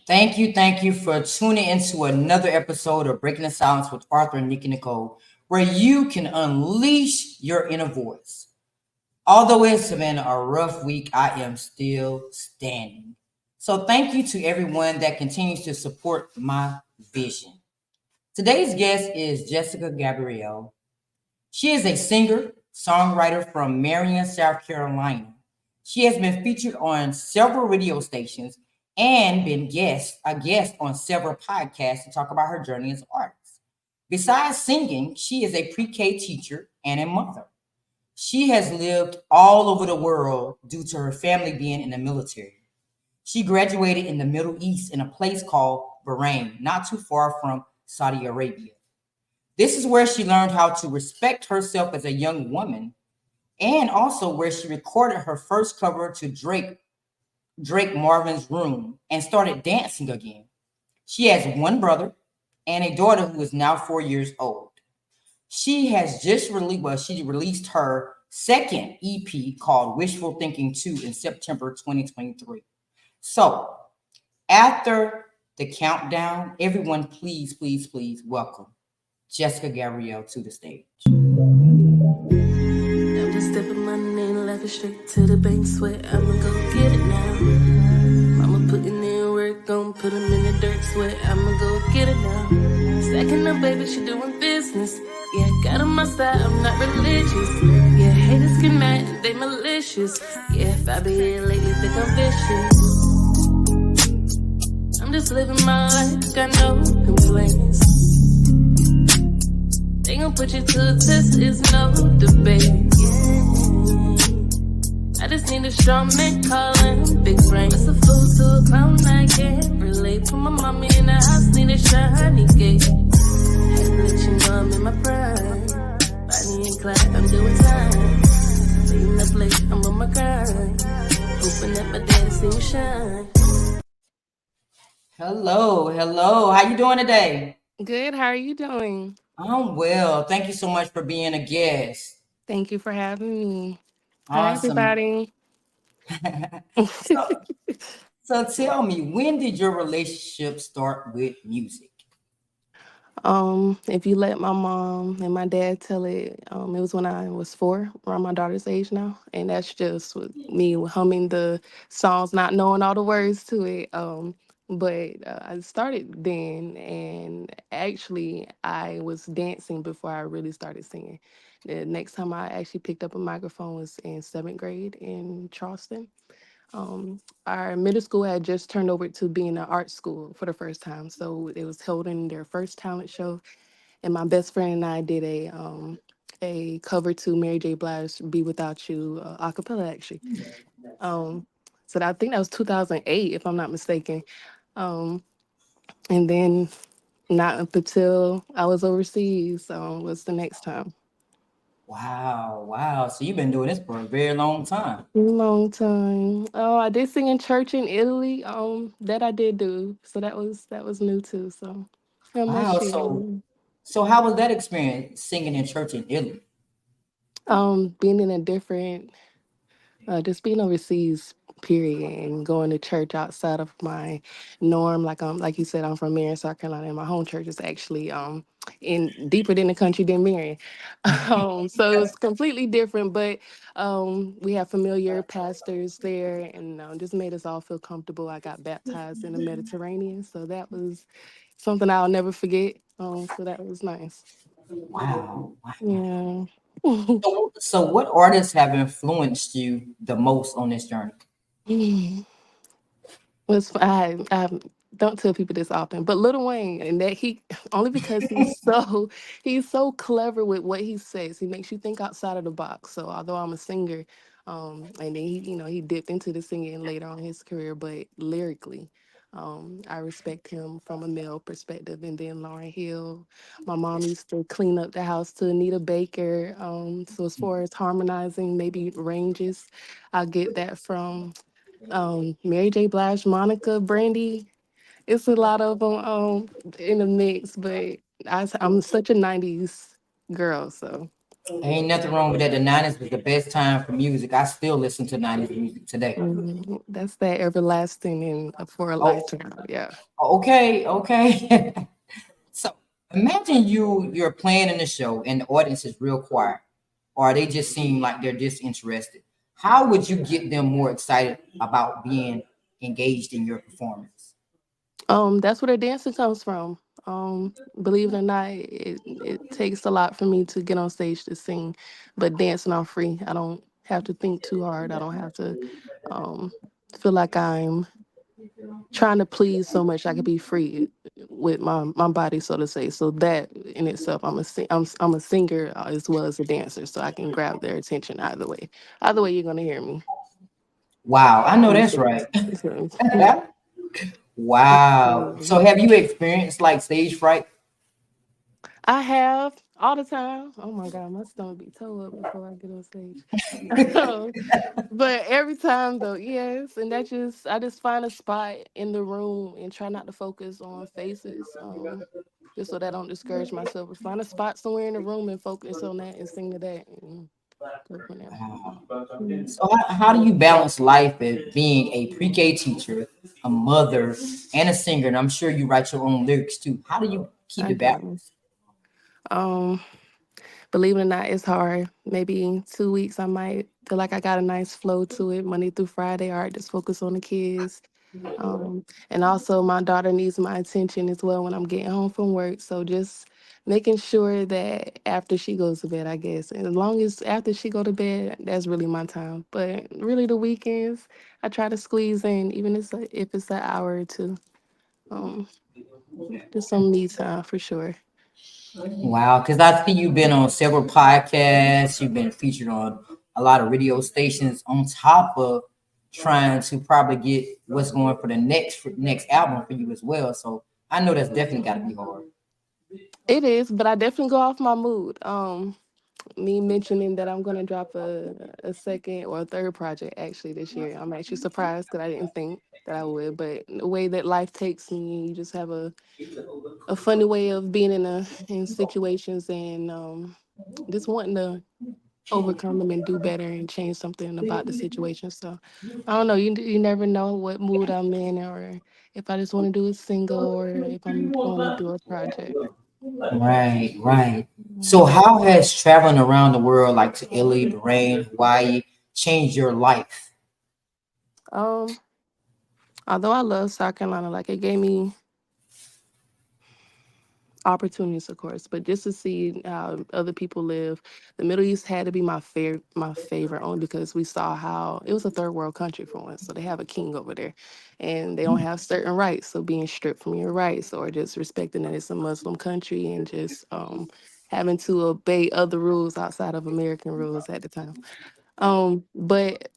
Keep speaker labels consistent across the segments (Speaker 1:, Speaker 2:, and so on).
Speaker 1: Thank you for tuning into another episode of Breaking the Silence with Arthur and Nikki Nicole, where you can unleash your inner voice. Although it's been a rough week, I am still standing. So thank you to everyone that continues to support my vision. Today's guest is Jessica Gabrielle. She is a singer, songwriter from Marion, South Carolina. She has been featured on several radio stations and been a guest on several podcasts to talk about her journey as an artist. Besides singing, she is a pre-K teacher and a mother. She has lived all over the world due to her family being in the military. She graduated in the Middle East in a place called Bahrain, not too far from Saudi Arabia. This is where she learned how to respect herself as a young woman, and also where she recorded her first cover to Drake Marvin's Room and started dancing again. She has one brother and a daughter who is now 4 years old. She released her second EP called Wishful Thinking 2 in September 2023. So, after the countdown, everyone please welcome Jessica Gabrielle to the stage.
Speaker 2: I'm just stepping money and laughing straight to the bank. Sweat, I'ma go get it now. Mama putting in work, gon' put them in the dirt. Sweat, I'ma go get it now. Stacking up, baby, she doing business. Yeah, got on my side, I'm not religious. Yeah, haters get mad, they malicious. Yeah, if I be here lately, think I'm vicious. I'm just living my life, got no complaints. They gon' put you to the test, it's no debate. I just need a strong man calling big brain. It's a fool to a clown, I can't relate. Put my mommy in the house, need a shiny gate. Had to let you know I'm in my prime. Body and clap, I'm doing time. Staying up late, I'm on my grind. Hoping that my daddy see me shine.
Speaker 1: Hello. How you doing today?
Speaker 2: Good, how are you doing?
Speaker 1: I'm well. Thank you so much for being a guest.
Speaker 2: Thank you for having me. Hi,
Speaker 1: Awesome.
Speaker 2: everybody.
Speaker 1: so, so tell me, when did your relationship start with music?
Speaker 2: If you let my mom and my dad tell it, it was when I was 4, around my daughter's age now, and that's just with me humming the songs, not knowing all the words to it. But I started then, and actually, I was dancing before I really started singing. The next time I actually picked up a microphone was in 7th grade in Charleston. Our middle school had just turned over to being an art school for the first time, so it was holding their first talent show, and my best friend and I did a cover to Mary J. Blige "Be Without You" a cappella actually. Um, so I think that was 2008, if I'm not mistaken. Um, and then not up until I was overseas was the next time.
Speaker 1: Wow. So you've been doing this for a very long time.
Speaker 2: Long time. Oh, I did sing in church in Italy. That I did do. So that was new too. So how
Speaker 1: Wow.
Speaker 2: much
Speaker 1: So
Speaker 2: you
Speaker 1: so how was that experience singing in church in Italy?
Speaker 2: being in a different just being overseas period and going to church outside of my norm, like you said, I'm from Marion, South Carolina, and my home church is actually in deeper than the country than Marion. So it was completely different, but we have familiar pastors there, and just made us all feel comfortable. I got baptized in the Mediterranean, so that was something I'll never forget. So that was nice.
Speaker 1: Wow.
Speaker 2: Yeah.
Speaker 1: So what artists have influenced you the most on this journey?
Speaker 2: I don't tell people this often, but Little Wayne, and that he only because he's so clever with what he says. He makes you think outside of the box. So although I'm a singer, and then he dipped into the singing later on in his career, but lyrically, I respect him from a male perspective. And then Lauryn Hill, my mom used to clean up the house to Anita Baker. So as far as harmonizing, maybe ranges, I get that from Mary J. Blige, Monica, Brandy. It's a lot of them in the mix, but I'm such a '90s girl, so.
Speaker 1: Ain't nothing wrong with that. The 90s was the best time for music. I still listen to 90s music today.
Speaker 2: That's that everlasting and for a
Speaker 1: Oh,
Speaker 2: lifetime. Yeah.
Speaker 1: okay, okay. So imagine you're playing in the show and the audience is real quiet, or they just seem like they're disinterested. How would you get them more excited about being engaged in your performance?
Speaker 2: That's where the dancing comes from. Believe it or not, it takes a lot for me to get on stage to sing, but dancing I'm free. I don't have to think too hard. I don't have to um feel like I'm trying to please so much. I could be free with my body, so to say. So that in itself, I'm a singer as well as a dancer, so I can grab their attention either way. Either way, you're gonna hear me.
Speaker 1: Wow, I know
Speaker 2: On
Speaker 1: that's
Speaker 2: stage.
Speaker 1: right.
Speaker 2: So,
Speaker 1: Wow.
Speaker 2: absolutely.
Speaker 1: So have you experienced like stage fright?
Speaker 2: I have all the time. Oh my god, my stomach be toe up before I get on stage. But every time though, yes, and I just find a spot in the room and try not to focus on faces, just so that I don't discourage myself. But find a spot somewhere in the room and focus on that and sing to that and go from there.
Speaker 1: Wow.
Speaker 2: Mhm.
Speaker 1: So how do you balance life as being a pre-K teacher, a mother, and a singer? And I'm sure you write your own lyrics too. How do you keep
Speaker 2: I
Speaker 1: it
Speaker 2: do.
Speaker 1: balanced?
Speaker 2: Um, Believe it or not, it's hard. Maybe in 2 weeks I might feel like I got a nice flow to it. Monday through Friday, all right, just focus on the kids. And also, my daughter needs my attention as well when I'm getting home from work. So just making sure that after she goes to bed, I guess, and as long as after she go to bed, that's really my time. But really, the weekends, I try to squeeze in, even if it's an hour or two. Um, just some me time for sure.
Speaker 1: Wow, because I see you've been on several podcasts, you've been featured on a lot of radio stations on top of trying to probably get what's going for the next album for you as well. So I know that's definitely got to be hard.
Speaker 2: It is, but I definitely go off my mood. Me mentioning that I'm gonna drop a second or a third project actually this year. I'm actually surprised because I didn't think that I would. But the way that life takes me, you just have a funny way of being in situations and just wanting to overcome them and do better and change something about the situation. So I don't know. You never know what mood I'm in or if I just want to do a single or if I'm going to do a project.
Speaker 1: Right, right. So
Speaker 2: Mhm.
Speaker 1: how has traveling around the world, like to Italy, Bahrain, Hawaii, changed your life?
Speaker 2: Um, Although I love South Carolina, like it gave me opportunities, of course, but just to see how other people live, the Middle East had to be my favorite, only because we saw how it was a third world country for once, so they have a king over there, and they don't have certain rights. So being stripped from your rights, or just respecting that it's a Muslim country, and just having to obey other rules outside of American rules at the time. But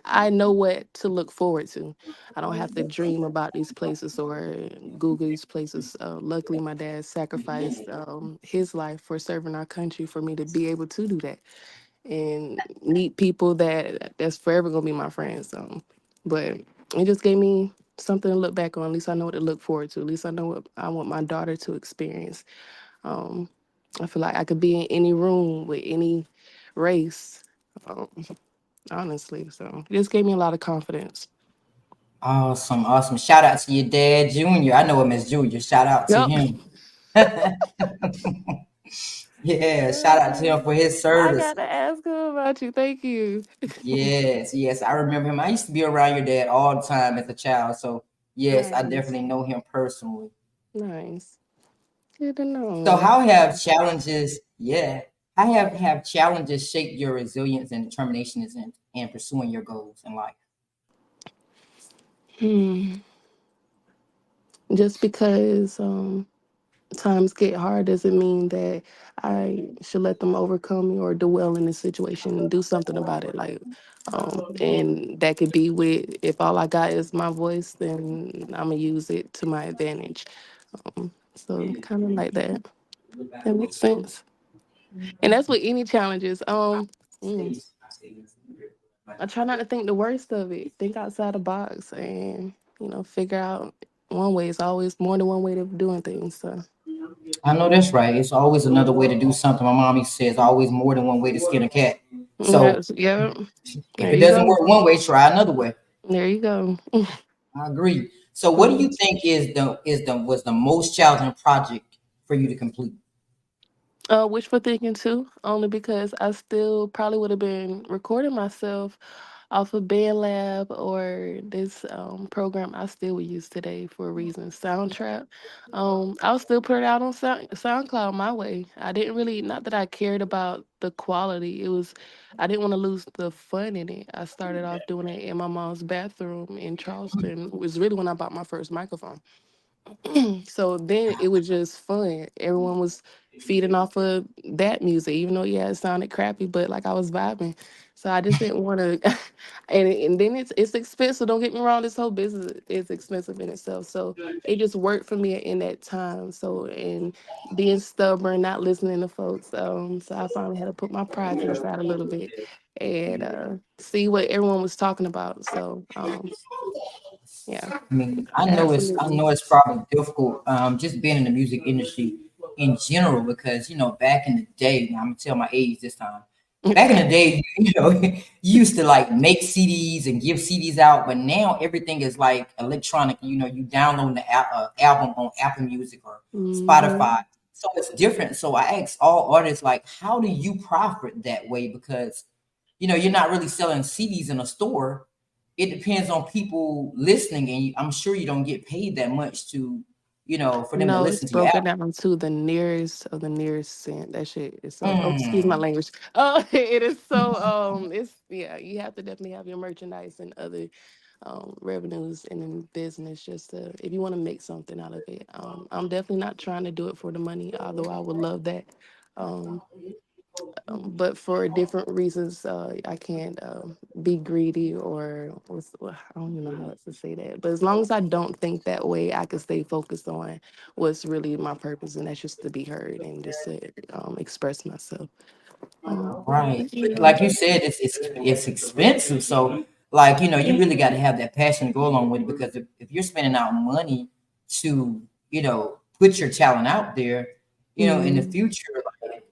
Speaker 2: I know what to look forward to. I don't have to dream about these places or Google these places. Luckily, my dad sacrificed his life for serving our country for me to be able to do that and meet people that's forever gonna be my friends. But it just gave me something to look back on. At least I know what to look forward to. At least I know what I want my daughter to experience. Um, I feel like I could be in any room with any race. Um, Honestly. So it just gave me a lot of confidence.
Speaker 1: Awesome, awesome. Shout out to your dad, Junior. I know him as Junior. Shout out to
Speaker 2: Yep.
Speaker 1: him. Yeah, shout out to him for his
Speaker 2: I
Speaker 1: service.
Speaker 2: gotta ask him about you. Thank you.
Speaker 1: Yes, yes, I remember him. I used to be around your dad all the time as a child. So yes, I
Speaker 2: Nice.
Speaker 1: definitely know him personally.
Speaker 2: Nice. Good to
Speaker 1: So
Speaker 2: know.
Speaker 1: how have challenges, yeah, how have challenges shaped your resilience and determination in pursuing your goals in life?
Speaker 2: Hmm. Just because times get hard doesn't mean that I should let them overcome me or dwell in the situation and do something about it. Like, and that could be with if all I got is my voice, then I'm gonna use it to my advantage. So kind of like that. That makes sense. And that's with any challenges. Mm, I try not to think the worst of it. Think outside the box and figure out one way. It's always more than one way of doing things. So
Speaker 1: I know that's right. It's always another way to do something. My mommy says always more than one way to skin a cat. So
Speaker 2: Yeah,
Speaker 1: if
Speaker 2: there
Speaker 1: it
Speaker 2: you
Speaker 1: doesn't
Speaker 2: go.
Speaker 1: work one way, try another way.
Speaker 2: There you go.
Speaker 1: I agree. So what do
Speaker 2: Mm.
Speaker 1: you think was the most challenging project for you to complete?
Speaker 2: Wishful thinking too, only because I still probably would have been recording myself off of Band Lab or this program I still would use today for a reason, Soundtrap. I'll still put it out on SoundCloud my way. I didn't really, not that I cared about the quality. It was, I didn't want to lose the fun in it. I started off doing it in my mom's bathroom in Charleston. It was really when I bought my first microphone. So then it was just fun. Everyone was feeding off of that music, even though yeah, it sounded crappy, but like I was vibing. So I just didn't want to, and then it's expensive. Don't get me wrong. This whole business is expensive in itself. So it just worked for me in that time. So and being stubborn, not listening to folks. So I finally had to put my pride to the side a little bit and see what everyone was talking about. So yeah,
Speaker 1: I mean, I
Speaker 2: absolutely.
Speaker 1: know it's probably difficult, just being in the music industry in general, because back in the day, I'm gonna tell my age this time. Back in the day, you used to like make CDs and give CDs out, but now everything is like electronic. You download the album on Apple Music or
Speaker 2: Hmm.
Speaker 1: Spotify, so it's different. So I ask all artists like, how do you profit that way? Because you're not really selling CDs in a store. It depends on people listening, and I'm sure you don't get paid that much for them to
Speaker 2: No, it's
Speaker 1: listen to your
Speaker 2: broken down to the nearest of the nearest cent. That shit is so. Oh, excuse my
Speaker 1: album.
Speaker 2: language. Oh, it is so. It's yeah. You have to definitely have your merchandise and other revenues and in business just to if you want to make something out of it. I'm definitely not trying to do it for the money, although I would love that. Um, but for different reasons, I can't be greedy or well, I don't even know how else to say that. But as long as I don't think that way, I can stay focused on what's really my purpose, and that's just to be heard and just to express myself.
Speaker 1: Right.
Speaker 2: Yeah.
Speaker 1: Like you said, it's expensive. So like, you really got to have that passion to go along with it, because if you're spending out money to, put your talent out there, in the
Speaker 2: Mm.
Speaker 1: future, like,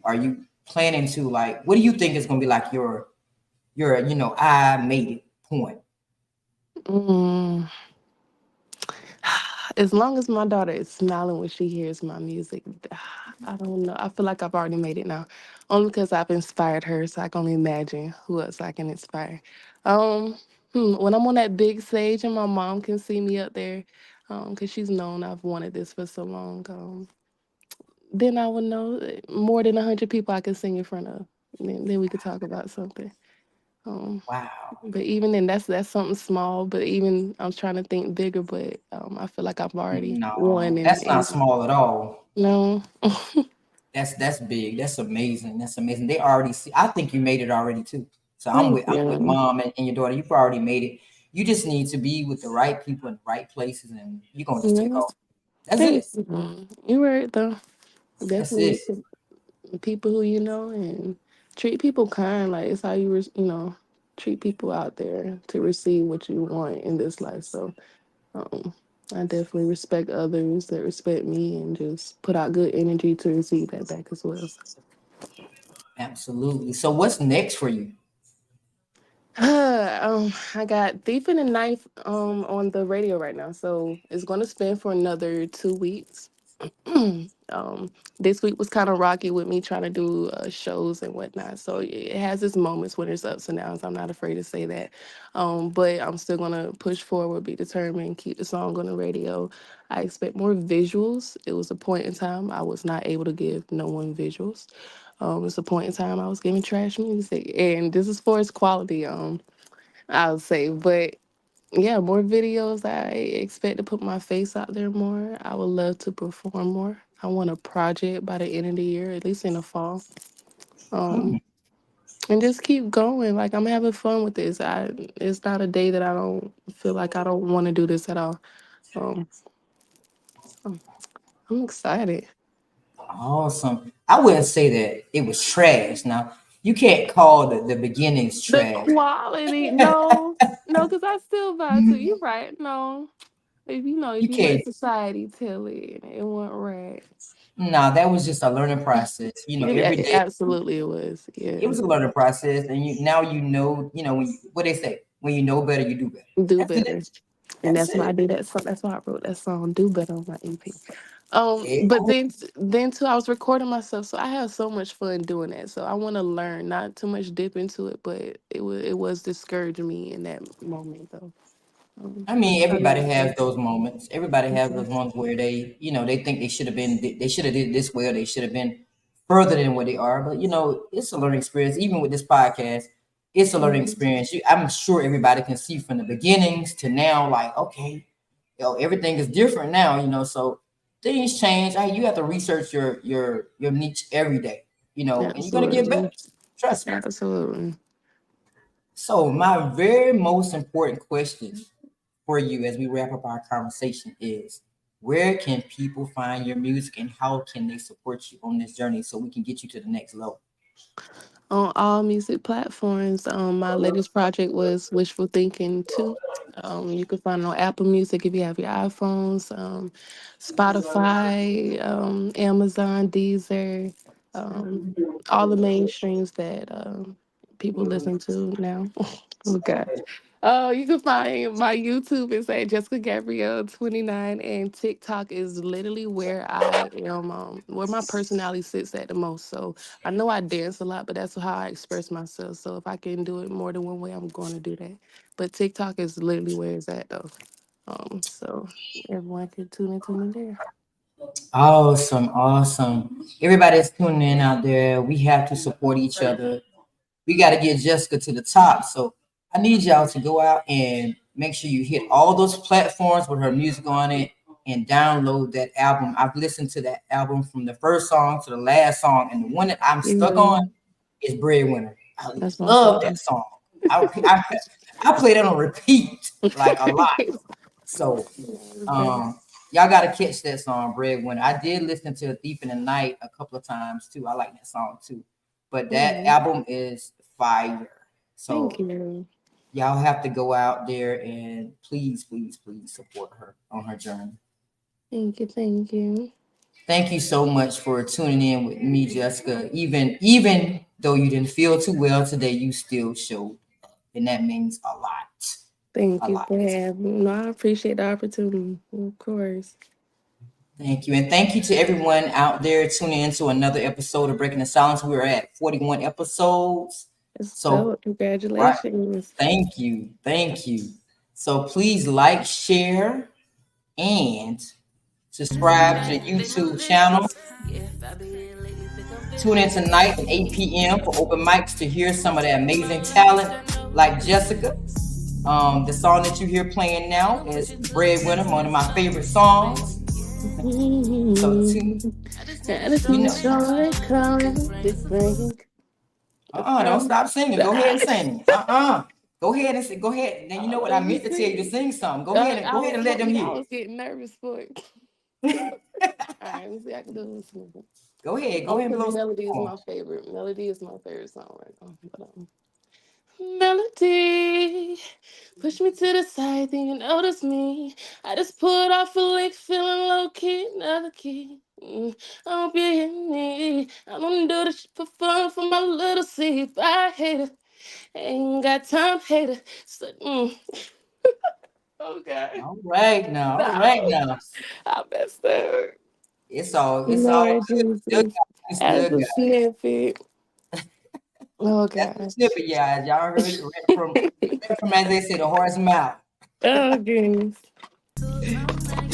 Speaker 1: are you planning to, like, what do you think is gonna be like your I made it point?
Speaker 2: Mm. As long as my daughter is smiling when she hears my music, I don't know. I feel like I've already made it now. Only because I've inspired her, so I can only imagine who else I can inspire. Um, when I'm on that big stage and my mom can see me up there, because she's known I've wanted this for so long, then I would know more than 100 people I could sing in front of. Then we could talk about something. Um,
Speaker 1: Wow.
Speaker 2: but even then, that's something small. But even I'm trying to think bigger. But I feel like I've already won.
Speaker 1: No, that's not
Speaker 2: And
Speaker 1: small at all.
Speaker 2: no,
Speaker 1: That's big. That's amazing. That's amazing. They already see. I think you made it already too. So
Speaker 2: thank
Speaker 1: I'm with
Speaker 2: you.
Speaker 1: mom and your daughter. You've already made it. You just need to be with the right people in the right places, and you're gonna just take
Speaker 2: Yeah,
Speaker 1: off. That's
Speaker 2: thank
Speaker 1: it.
Speaker 2: you. You're right though.
Speaker 1: That's
Speaker 2: Definitely
Speaker 1: it.
Speaker 2: some people who you know and treat people kind. Like it's how you treat people out there to receive what you want in this life. So um, I definitely respect others that respect me and just put out good energy to receive that back as well.
Speaker 1: Absolutely. So what's next for you?
Speaker 2: I got Thief in the Knife on the radio right now, so it's gonna spin for another 2 weeks. This week was kind of rocky with me trying to do shows and whatnot, so it has its moments when there's ups and downs. I'm not afraid to say that, but I'm still gonna push forward, be determined, keep the song on the radio. I expect more visuals. It was a point in time I was not able to give no one visuals. It's a point in time I was giving trash music, and this is for its quality. I would say, but yeah, more videos. I expect to put my face out there more. I would love to perform more. I want a project by the end of the year, at least in the fall.
Speaker 1: Hmm.
Speaker 2: Um, and just keep going. Like I'm having fun with this. It's not a day that I don't feel like I don't want to do this at all. Um, so I'm excited.
Speaker 1: Awesome. I wouldn't say that it was trash. Now you can't call the beginnings
Speaker 2: The
Speaker 1: trash.
Speaker 2: quality, no, no, because I still vibe too. You're right. No, If
Speaker 1: You
Speaker 2: you let
Speaker 1: can't.
Speaker 2: society tell it, it wasn't right.
Speaker 1: Nah, that was just a learning process. Every day
Speaker 2: Absolutely, it was.
Speaker 1: it
Speaker 2: Yeah,
Speaker 1: was a learning process, and now when what they say, when you know better, you do better.
Speaker 2: do
Speaker 1: That's it.
Speaker 2: better, and
Speaker 1: That's
Speaker 2: that's why I
Speaker 1: it.
Speaker 2: did that. So that's why I wrote that song, "Do Better" on my EP.
Speaker 1: Yeah.
Speaker 2: But then too, I was recording myself, so I had so much fun doing that. So I want to learn, not too much dip into it, but it was discouraging me in that moment though.
Speaker 1: I mean,
Speaker 2: I
Speaker 1: everybody
Speaker 2: know.
Speaker 1: has those moments. Everybody has those
Speaker 2: Mhm.
Speaker 1: moments where they think they should have did this way, or they should have been further than where they are. But it's a learning experience. Even with this podcast, it's a learning
Speaker 2: Mhm.
Speaker 1: experience. I'm sure everybody can see from the beginnings to now, like, okay, everything is different now. So things change. You have to research your niche every day. And you're gonna get better.
Speaker 2: Absolutely,
Speaker 1: Trust me.
Speaker 2: absolutely.
Speaker 1: So my very most important question for you as we wrap up our conversation is, where can people find your music and how can they support you on this journey so we can get you to the next level?
Speaker 2: On all music platforms. My latest project was Wishful Thinking 2. You can find it on Apple Music if you have your iPhones, Spotify, Amazon, Deezer, um, all the mainstreams that people listen to now. Oh gosh. Oh, you can find my YouTube is at Jessica Gabrielle 29, and TikTok is literally where I am, where my personality sits at the most. So I know I dance a lot, but that's how I express myself. So if I can do it more than one way, I'm going to do that. But TikTok is literally where it's at though. So everyone can tune into me there.
Speaker 1: Awesome, awesome. Everybody's tuning in out there. We have to support each other. We got to get Jessica to the top. So I need y'all to go out and make sure you hit all those platforms with her music on it and download that album. I've listened to that album from the first song to the last song, and the one that I'm stuck on
Speaker 2: Mhm.
Speaker 1: is Breadwinner. I
Speaker 2: That's my
Speaker 1: love that
Speaker 2: favorite.
Speaker 1: song. I, I play that on repeat like a lot. So
Speaker 2: Okay.
Speaker 1: y'all gotta catch that song, Breadwinner. I did listen to Thief in the Night a couple of times too. I like that song too. But that
Speaker 2: Mhm.
Speaker 1: album is fire.
Speaker 2: Thank
Speaker 1: So
Speaker 2: you.
Speaker 1: y'all have to go out there and please, please, please support her on her journey.
Speaker 2: Thank you. Thank you.
Speaker 1: Thank you so much for tuning in with me, Jessica. Even though you didn't feel too well today, you still showed up, and that means a lot,
Speaker 2: Thank
Speaker 1: a
Speaker 2: you
Speaker 1: lot.
Speaker 2: for having me. No, I appreciate the opportunity. Of course.
Speaker 1: Thank you. And thank you to everyone out there tuning into another episode of Breaking the Silence. We're at 41 episodes.
Speaker 2: It's
Speaker 1: So,
Speaker 2: dope.
Speaker 1: right.
Speaker 2: Congratulations.
Speaker 1: Thank you. Thank you. So please like, share, and subscribe to the YouTube channel. Tune in tonight at 8 p.m. for open mics to hear some of that amazing talent like Jessica. The song that you hear playing now is Breadwinner, one of my favorite songs. So tune,
Speaker 2: And it's
Speaker 1: you
Speaker 2: my
Speaker 1: know,
Speaker 2: joy coming to bring the
Speaker 1: don't
Speaker 2: promise.
Speaker 1: stop singing. Go ahead and sing. Go ahead and sing. Go ahead. Now you know what I
Speaker 2: Let me
Speaker 1: meant to tell you to
Speaker 2: see.
Speaker 1: sing something. Go ahead and let them
Speaker 2: I
Speaker 1: hear
Speaker 2: was getting nervous for it.
Speaker 1: it.
Speaker 2: All right, let me see. I can do this.
Speaker 1: Go ahead. Go
Speaker 2: Oh,
Speaker 1: ahead and
Speaker 2: because
Speaker 1: blow some
Speaker 2: melody is
Speaker 1: on.
Speaker 2: my favorite. Melody is my favorite song right now. Melody, push me to the side, then you notice me. I just pulled off a lick, feeling low key, another key. I hope you hear me. I don't do this shit for fun, for my little sleep. I hate it, ain't got time, hate it. So, okay,
Speaker 1: All right
Speaker 2: no,
Speaker 1: now.
Speaker 2: I messed up.
Speaker 1: It's all
Speaker 2: Lord
Speaker 1: good. You still
Speaker 2: Jesus,
Speaker 1: got you
Speaker 2: as
Speaker 1: still
Speaker 2: a
Speaker 1: got
Speaker 2: snippet. Oh
Speaker 1: that's the
Speaker 2: gosh.
Speaker 1: snippet, y'all. Y'all heard it right from as they say, the horse mouth.
Speaker 2: Oh goodness.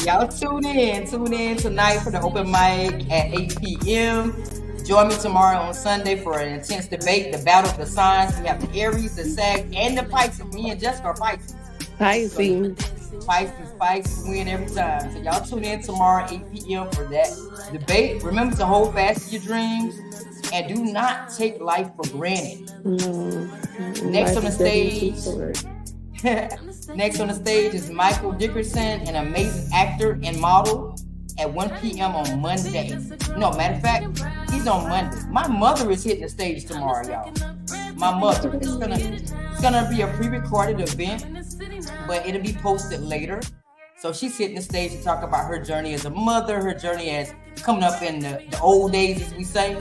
Speaker 1: Y'all tune in tonight for the open mic at 8 p.m. Join me tomorrow on Sunday for an intense debate, the battle of the signs. We have the Aries, the Sag, and the Pisces. Me and Jessica are Pisces. So
Speaker 2: Pisces.
Speaker 1: Pisces win every time. So y'all tune in tomorrow 8 p.m. for that debate. Remember to hold fast to your dreams and do not take life for granted.
Speaker 2: No,
Speaker 1: Next
Speaker 2: life
Speaker 1: on the
Speaker 2: is definitely too
Speaker 1: stage,
Speaker 2: short.
Speaker 1: next on the stage is Michael Dickerson, an amazing actor and model, at 1 p.m. on Monday. No, matter of fact, he's on Monday. My mother is hitting the stage tomorrow, y'all. My mother. It's gonna be a pre-recorded event, but it'll be posted later. So she's hitting the stage to talk about her journey as a mother, her journey as coming up in the old days, as we say.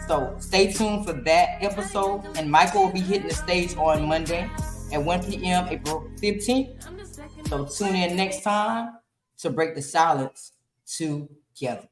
Speaker 1: So stay tuned for that episode. And Michael will be hitting the stage on Monday at 1 p.m. April 15th. So tune in next time to break the silence together.